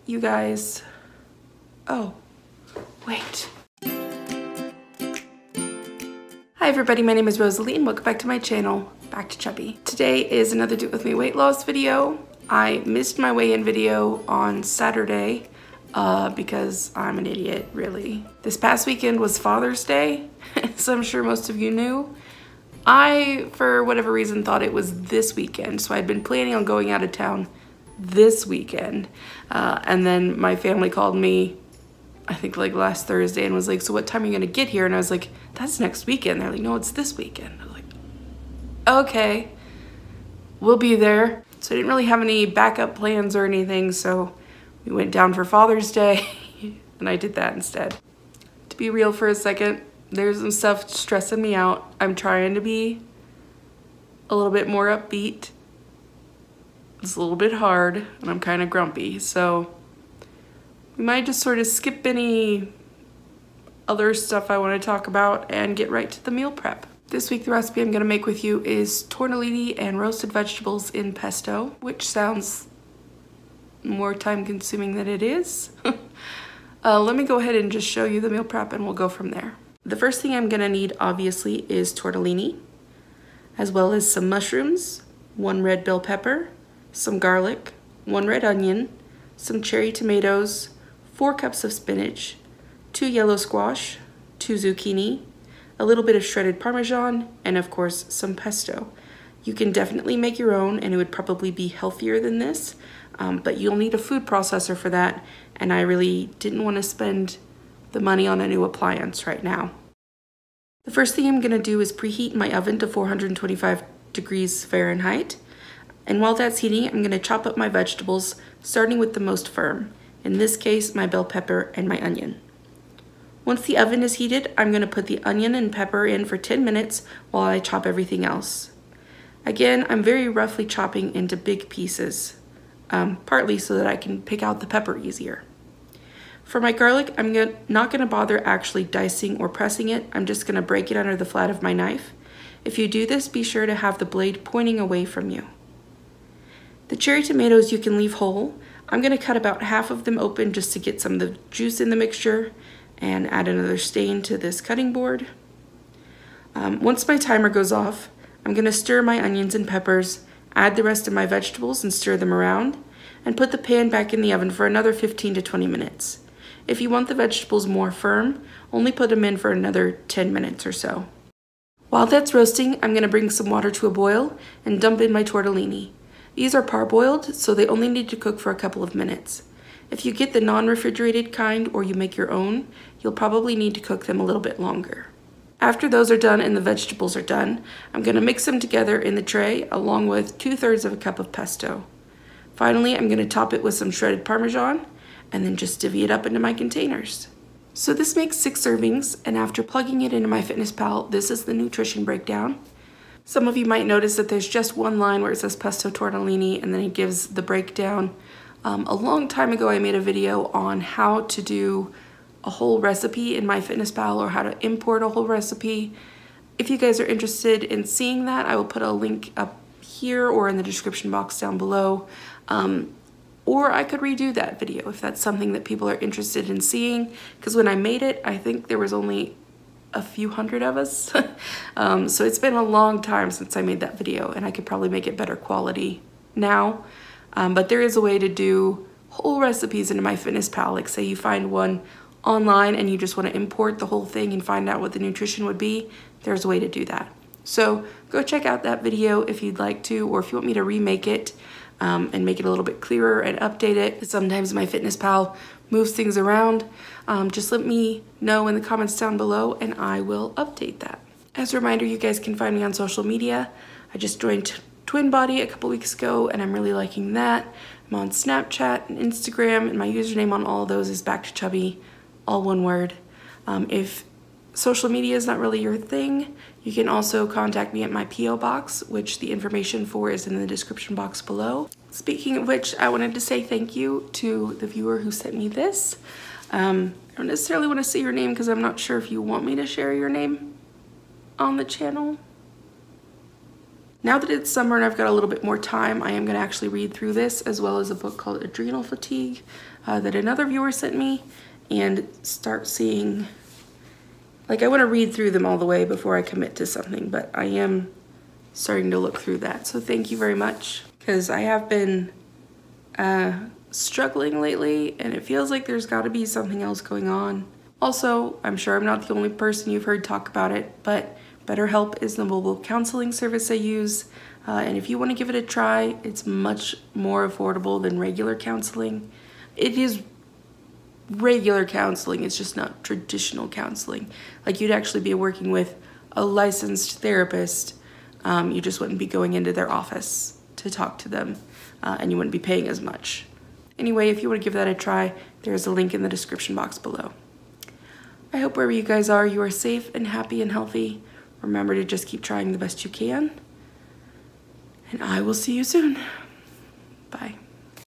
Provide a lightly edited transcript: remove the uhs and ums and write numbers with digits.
you guys, oh, wait. Hi everybody, my name is Rosalie and welcome back to my channel, Back to Chubby. Today is another Do It With Me weight loss video. I missed my weigh-in video on Saturday because I'm an idiot, really. This past weekend was Father's Day, so I'm sure most of you knew. I, for whatever reason, thought it was this weekend, so I'd been planning on going out of town this weekend. And then my family called me, I think like last Thursday, and was like, so what time are you gonna get here? And I was like, that's next weekend. They're like, no, it's this weekend. I was like, okay, we'll be there. So I didn't really have any backup plans or anything, so we went down for Father's Day, and I did that instead. To be real for a second, there's some stuff stressing me out. I'm trying to be a little bit more upbeat. It's a little bit hard, and I'm kind of grumpy, so we might just sort of skip any other stuff I want to talk about and get right to the meal prep. This week the recipe I'm going to make with you is tortellini and roasted vegetables in pesto, which sounds more time consuming than it is. Let me go ahead and just show you the meal prep and we'll go from there. The first thing I'm going to need obviously is tortellini, as well as some mushrooms, 1 red bell pepper, some garlic, 1 red onion, some cherry tomatoes, 4 cups of spinach, 2 yellow squash, 2 zucchini, a little bit of shredded Parmesan, and of course some pesto. You can definitely make your own and it would probably be healthier than this, but you'll need a food processor for that, and I really didn't want to spend the money on a new appliance right now. The first thing I'm going to do is preheat my oven to 425 degrees Fahrenheit. And while that's heating, I'm going to chop up my vegetables, starting with the most firm. In this case, my bell pepper and my onion. Once the oven is heated, I'm going to put the onion and pepper in for 10 minutes while I chop everything else. Again, I'm very roughly chopping into big pieces, partly so that I can pick out the pepper easier. For my garlic, I'm not going to bother actually dicing or pressing it. I'm just going to break it under the flat of my knife. If you do this, be sure to have the blade pointing away from you. The cherry tomatoes you can leave whole. I'm going to cut about half of them open just to get some of the juice in the mixture and add another stain to this cutting board. Once my timer goes off, I'm going to stir my onions and peppers, add the rest of my vegetables and stir them around, and put the pan back in the oven for another 15 to 20 minutes. If you want the vegetables more firm, only put them in for another 10 minutes or so. While that's roasting, I'm going to bring some water to a boil and dump in my tortellini. These are parboiled, so they only need to cook for a couple of minutes. If you get the non-refrigerated kind or you make your own, you'll probably need to cook them a little bit longer. After those are done and the vegetables are done, I'm going to mix them together in the tray along with 2/3 of a cup of pesto. Finally, I'm going to top it with some shredded Parmesan and then just divvy it up into my containers. So this makes 6 servings, and after plugging it into MyFitnessPal, this is the nutrition breakdown. Some of you might notice that there's just one line where it says pesto tortellini and then it gives the breakdown. A long time ago I made a video on how to do a whole recipe in MyFitnessPal or how to import a whole recipe. If you guys are interested in seeing that, I will put a link up here or in the description box down below. Or I could redo that video if that's something that people are interested in seeing, because when I made it, I think there was only a few hundred of us. So it's been a long time since I made that video, and I could probably make it better quality now. But there is a way to do whole recipes into MyFitnessPal. Like say you find one online and you just want to import the whole thing and find out what the nutrition would be, there's a way to do that. So go check out that video if you'd like to, or if you want me to remake it and make it a little bit clearer and update it. Sometimes MyFitnessPal moves things around. Just let me know in the comments down below and I will update that. As a reminder, you guys can find me on social media. I just joined Twinbody a couple weeks ago and I'm really liking that. I'm on Snapchat and Instagram, and my username on all of those is Back to Chubby, all one word. If social media is not really your thing, you can also contact me at my P.O. box, which the information for is in the description box below. Speaking of which, I wanted to say thank you to the viewer who sent me this. I don't necessarily want to say your name because I'm not sure if you want me to share your name on the channel. Now that it's summer and I've got a little bit more time, I am going to actually read through this, as well as a book called Adrenal Fatigue that another viewer sent me, and start seeing, like, I want to read through them all the way before I commit to something, but I am starting to look through that. So thank you very much, because I have been struggling lately, and it feels like there's got to be something else going on. Also, I'm sure I'm not the only person you've heard talk about it, but BetterHelp is the mobile counseling service I use, and if you want to give it a try, it's much more affordable than regular counseling. It is regular counseling, it's just not traditional counseling. Like, you'd actually be working with a licensed therapist. You just wouldn't be going into their office to talk to them, and you wouldn't be paying as much. Anyway, if you want to give that a try, there's a link in the description box below. I hope wherever you guys are, you are safe and happy and healthy. Remember to just keep trying the best you can. And I will see you soon. Bye.